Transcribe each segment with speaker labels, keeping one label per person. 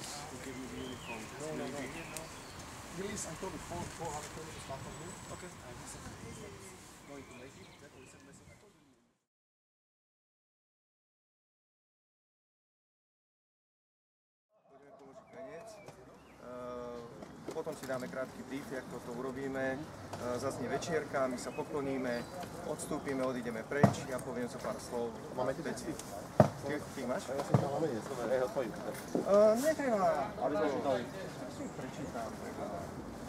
Speaker 1: to give me the uniform.
Speaker 2: No.
Speaker 1: Will you be here now?
Speaker 2: Release, I told you 400 kilometers south of here.
Speaker 1: Okay. I'm going to make it. That was a message. I told you.
Speaker 3: Budeme položiť koniec. Potom si dáme krátky brief, jak toto urobíme. Zaznie večierka, my sa pokloníme, odstúpime, odídeme preč, ja poviem zo pár slov. Máme veci. Ty máš?
Speaker 2: Ja som tam máme niečo. Ja ho spojím.
Speaker 3: Netreba.
Speaker 2: Aby to čítali.
Speaker 3: Si ich prečítam.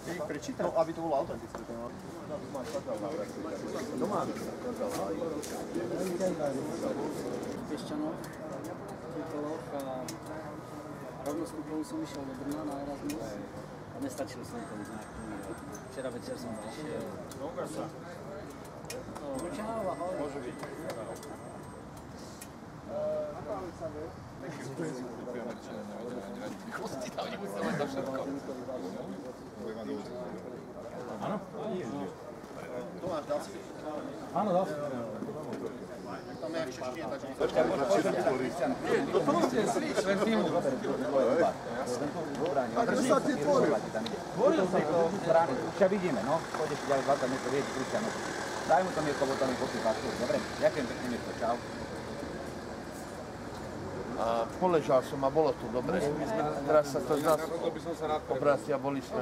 Speaker 3: Ty ich prečítam?
Speaker 2: No, aby to bolo autentické. Doma.
Speaker 4: Piešťanov, Titoloch a rovno s kúpou som išiel do Brna na Erasmus a nestačil som to už nejaký. Včera večer som išiel. Čau, ahoj.
Speaker 2: Môže byť.
Speaker 5: Áno?
Speaker 2: Tomáš, dal si?
Speaker 5: Áno, dal si.
Speaker 2: Tam je ešte štie, takže...
Speaker 5: Takže sa ti tvorí. Tvoril si to. Už ťa vidíme, no. Pôjdeš ďalej 20 metrov, viete, Kristiano. Daj mu to Mirko, bo tam je pokypáš. Dobre, ďakujem pekne, Mirko, čau.
Speaker 6: A poležal som a bolo to dobre. Teraz sa to zase obrácia, boli sme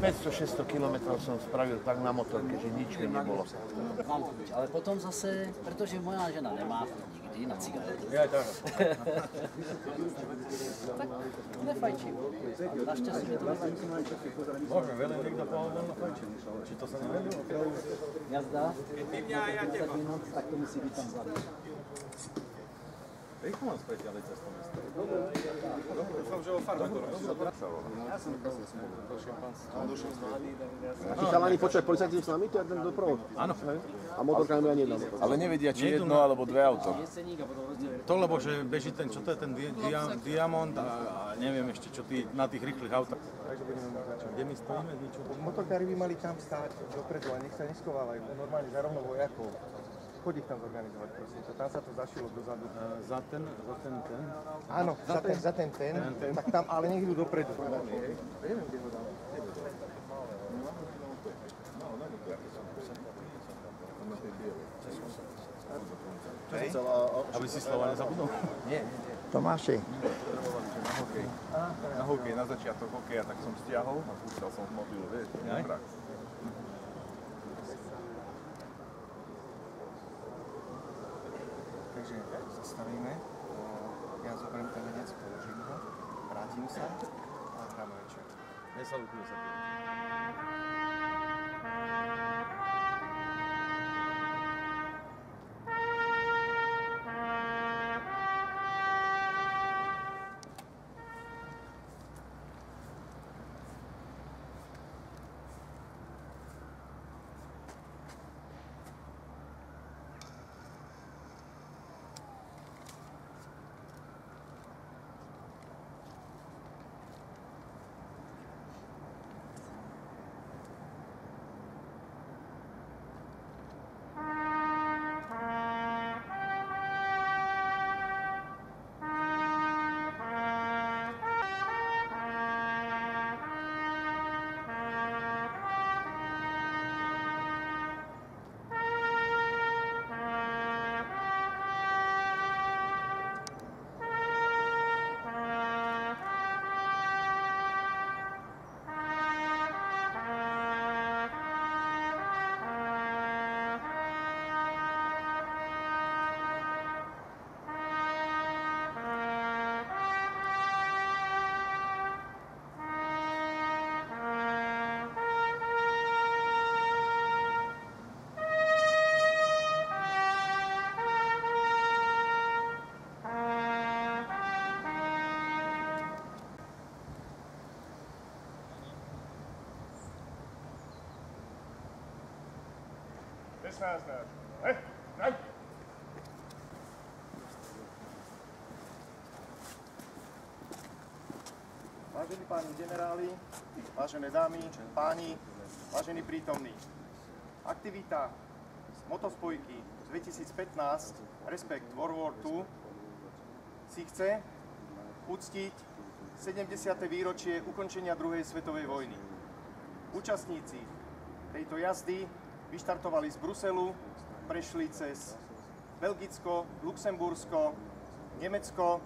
Speaker 6: 500-600 km som spravil tak na motorke, že nič mi nebolo.
Speaker 4: Mám chuť, ale potom zase, pretože moja žena nemá chuť nikdy na cigaretu.
Speaker 5: Ja, tak.
Speaker 4: Tak nefajčím. Našťastie mi to nevadí.
Speaker 5: Môžeme, veľmi niekto povedal na fajčení. Či to sa nevedelo?
Speaker 4: Jazda, 10 minút, tak to musí byť tam vzadu.
Speaker 5: Rýchlo mám späť, ale cez to mesto.
Speaker 1: Dúfam, že o farbe to robíš.
Speaker 4: Ja som do šampanského.
Speaker 2: A tí chalani počujú, policajti s nami, to je ten doprovod.
Speaker 5: Áno.
Speaker 2: A motorka nemá ani jedna.
Speaker 7: Ale nevedia, či jedno alebo dve auto.
Speaker 5: To, lebo že beží ten, čo to je ten Diamond a neviem ešte, čo na tých rýchlych autách.
Speaker 3: Takže budeme môcť začať.
Speaker 5: Kde my stojíme? Niečo?
Speaker 3: Motorkári by mali tam stáť dopredu a nech sa neschovávajú. Normálne za rovno vojakov. Choď ich tam zorganizovať, prosím. Tam sa to zašilo dozadu.
Speaker 5: Za ten?
Speaker 3: Áno, za ten, tak tam, ale nech idú dopredu. Neviem, kde ho dám.
Speaker 5: Aby si slova nezabudol?
Speaker 3: Nie.
Speaker 7: Tomáši. Na hokej, na začiatok hokeja, tak som stiahol a púšťal som v mobilu, vieš, dobrá.
Speaker 3: Takže zastavíme, ja zoberiem ten venec, položím ho, vrátim sa a hráme večer.
Speaker 5: Nesalutuje sa.
Speaker 3: Vážení páni generáli, vážené dámy, páni, vážení prítomní. Aktivita motospojky z 2015 Respekt World War II si chce uctiť 70. výročie ukončenia druhej svetovej vojny. Účastníci tejto jazdy vyštartovali z Bruselu, prešli cez Belgicko, Luxembursko, Nemecko,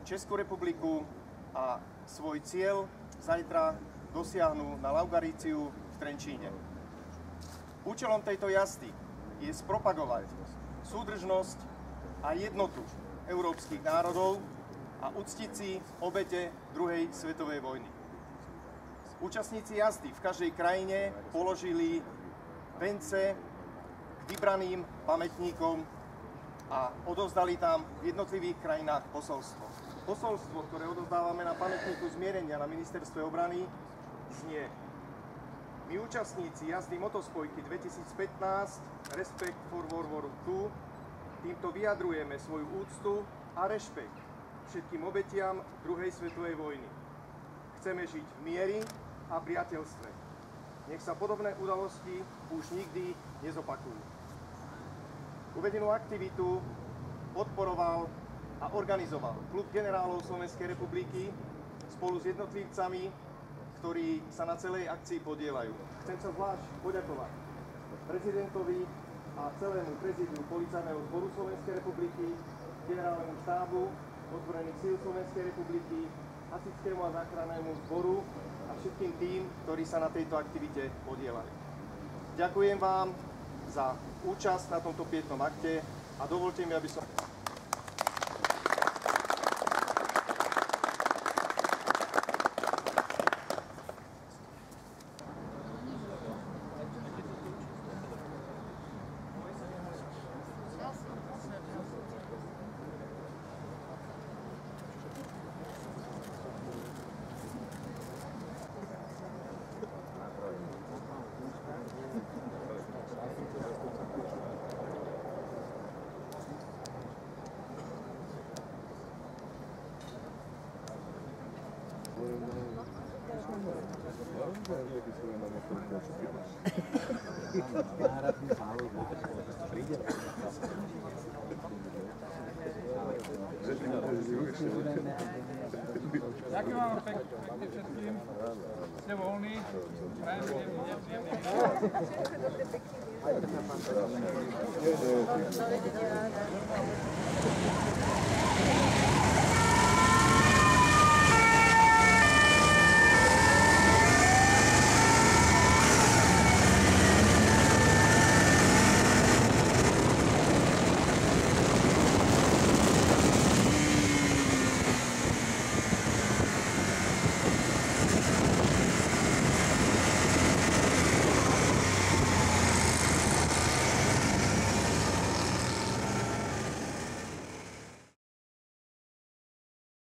Speaker 3: Českú republiku a svoj cieľ zajtra dosiahnu na Laugariciu v Trenčíne. Účelom tejto jazdy je spropagovať súdržnosť a jednotu európskych národov a uctiť si obete druhej svetovej vojny. Účastníci jazdy v každej krajine položili vence k vybraným pamätníkom a odovzdali tam v jednotlivých krajinách posolstvo. Posolstvo, ktoré odovzdávame na pamätníku zmierenia na ministerstve obrany, znie: my účastníci jazdy motospojky 2015 Respect for World War II týmto vyjadrujeme svoju úctu a rešpekt všetkým obetiam druhej svetovej vojny. Chceme žiť v mieri a priateľstve. Nech sa podobné udalosti už nikdy nezopakujú. Uvedenú aktivitu podporoval a organizoval Klub generálov Slovenskej republiky spolu s jednotlivcami, ktorí sa na celej akcii podieľajú. Chcem sa zvlášť poďakovať prezidentovi a celému prezidiu Policajného zboru Slovenskej republiky, generálnemu štábu ozbrojených síl Slovenskej republiky, hasičskému a záchrannému zboru a všetkým tým, ktorí sa na tejto aktivite podieľali. Ďakujem vám za účasť na tomto pietnom akte a dovolte mi, aby som...
Speaker 8: Ďakujem vám pekne všetkým. Ste voľní. Prajem príjemný deň.